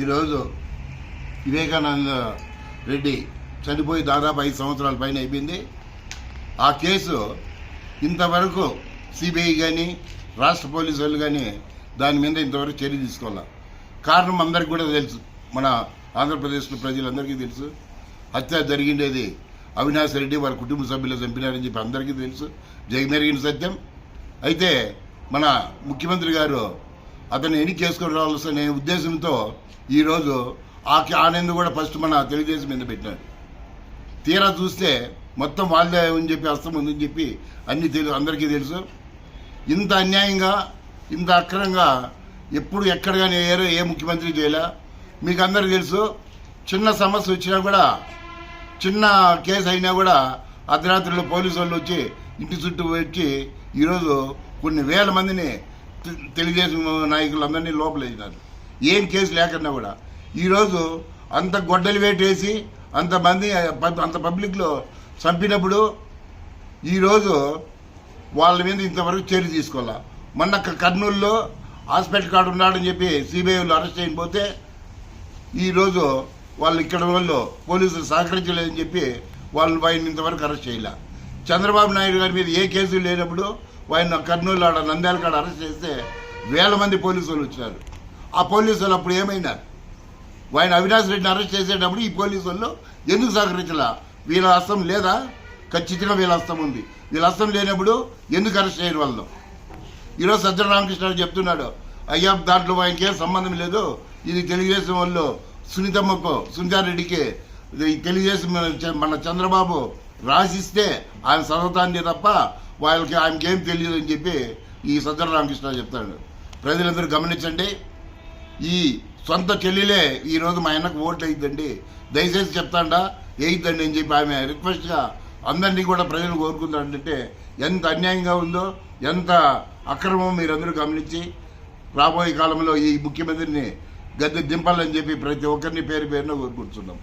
ఈరోజు వివేకానంద రెడ్డి చనిపోయి దాదాపు 5 సంవత్సరాల పైన అయిపోయింది. ఆ కేసు ఇంతవరకు సిబిఐ కానీ రాష్ట్ర పోలీసు వాళ్ళు కానీ దాని మీద ఇంతవరకు చర్య తీసుకోవాలి. కారణం అందరికీ కూడా తెలుసు, మన ఆంధ్రప్రదేశ్లో ప్రజలందరికీ తెలుసు. హత్య జరిగిండేది అవినాష్ రెడ్డి వాళ్ళ కుటుంబ సభ్యులు చంపినారని చెప్పి అందరికీ తెలుసు, జగమెరిగిన సత్యం. అయితే మన ముఖ్యమంత్రి గారు అతన్ని ఎన్నిక చేసుకొని రావాల్సిన ఉద్దేశంతో ఈరోజు ఆనంద్ కూడా ఫస్ట్ మన తెలుగుదేశం మీద పెట్టినాడు. తీరా చూస్తే మొత్తం వాళ్ళే అని చెప్పి హస్తం ఉందని చెప్పి అందరికీ తెలుసు. ఇంత అన్యాయంగా ఇంత అక్రమంగా ఎప్పుడు ఎక్కడ కానీ ఏ ముఖ్యమంత్రి చేయలే. మీకు అందరికీ తెలుసు, చిన్న సమస్య వచ్చినా కూడా, చిన్న కేసు అయినా కూడా అర్ధరాత్రిలో పోలీసు వాళ్ళు వచ్చి ఇంటి చుట్టూ వచ్చి ఈరోజు కొన్ని వేల మందిని తెలుగుదేశం నాయకులందరినీ లోపలేసినారు. ఏం కేసు లేకుండా కూడా ఈరోజు అంత గొడ్డలి వేటేసి అంత పబ్లిక్లో చంపినప్పుడు ఈరోజు వాళ్ళ మీద ఇంతవరకు చర్య తీసుకోవాలా. మొన్న కర్నూలులో హాస్పిటల్ కార్డు ఉన్నాడని చెప్పి సిబిఐ వాళ్ళు అరెస్ట్ అయిపోతే ఈరోజు వాళ్ళు ఇక్కడ వాళ్ళు పోలీసులు సహకరించలేదని చెప్పి ఆయన ఇంతవరకు అరెస్ట్ చేయాల. చంద్రబాబు నాయుడు గారి మీద ఏ కేసులు లేనప్పుడు ఆయన కర్నూలు నంద్యాల కాడ అరెస్ట్ చేస్తే వేల మంది పోలీసు వాళ్ళు వచ్చినారు. ఆ పోలీసు వాళ్ళు అప్పుడు ఏమైనారు? ఆయన అవినాష్ రెడ్డిని అరెస్ట్ చేసేటప్పుడు ఈ పోలీసు వాళ్ళు ఎందుకు సహకరించాలా? వీళ్ళ హస్తం లేదా? ఖచ్చితంగా వీళ్ళ హస్తం ఉంది. వీళ్ళ హస్తం లేనప్పుడు ఎందుకు అరెస్ట్ చేయరు వాళ్ళు? ఈరోజు సజ్జల రామకృష్ణ చెప్తున్నాడు, అయ్యా దాంట్లో ఆయనకి ఏం సంబంధం లేదు, ఇది తెలుగుదేశం వాళ్ళు సునీతారెడ్డికి తెలుగుదేశం మన చంద్రబాబు రాసిస్తే ఆయన చదవటాన్ని తప్ప ఆయనకేం తెలియదు అని చెప్పి ఈ సజ్జల రామకృష్ణ చెప్తాడు. ప్రజలందరూ గమనించండి, ఈ సొంత చెల్లిలే ఈరోజు మా ఆయనకు ఓట్లు వేయద్దండి, దయచేసి చెప్తాండా వేయద్దండి అని చెప్పి ఆమె రిక్వెస్ట్గా అందరినీ కూడా ప్రజలు కోరుకుంటారంటే ఎంత అన్యాయంగా ఉందో, ఎంత అక్రమం మీరందరూ గమనించి రాబోయే కాలంలో ఈ ముఖ్యమంత్రిని గద్దె దింపాలని చెప్పి ప్రతి ఒక్కరిని పేరున కోరుకుంటున్నాం.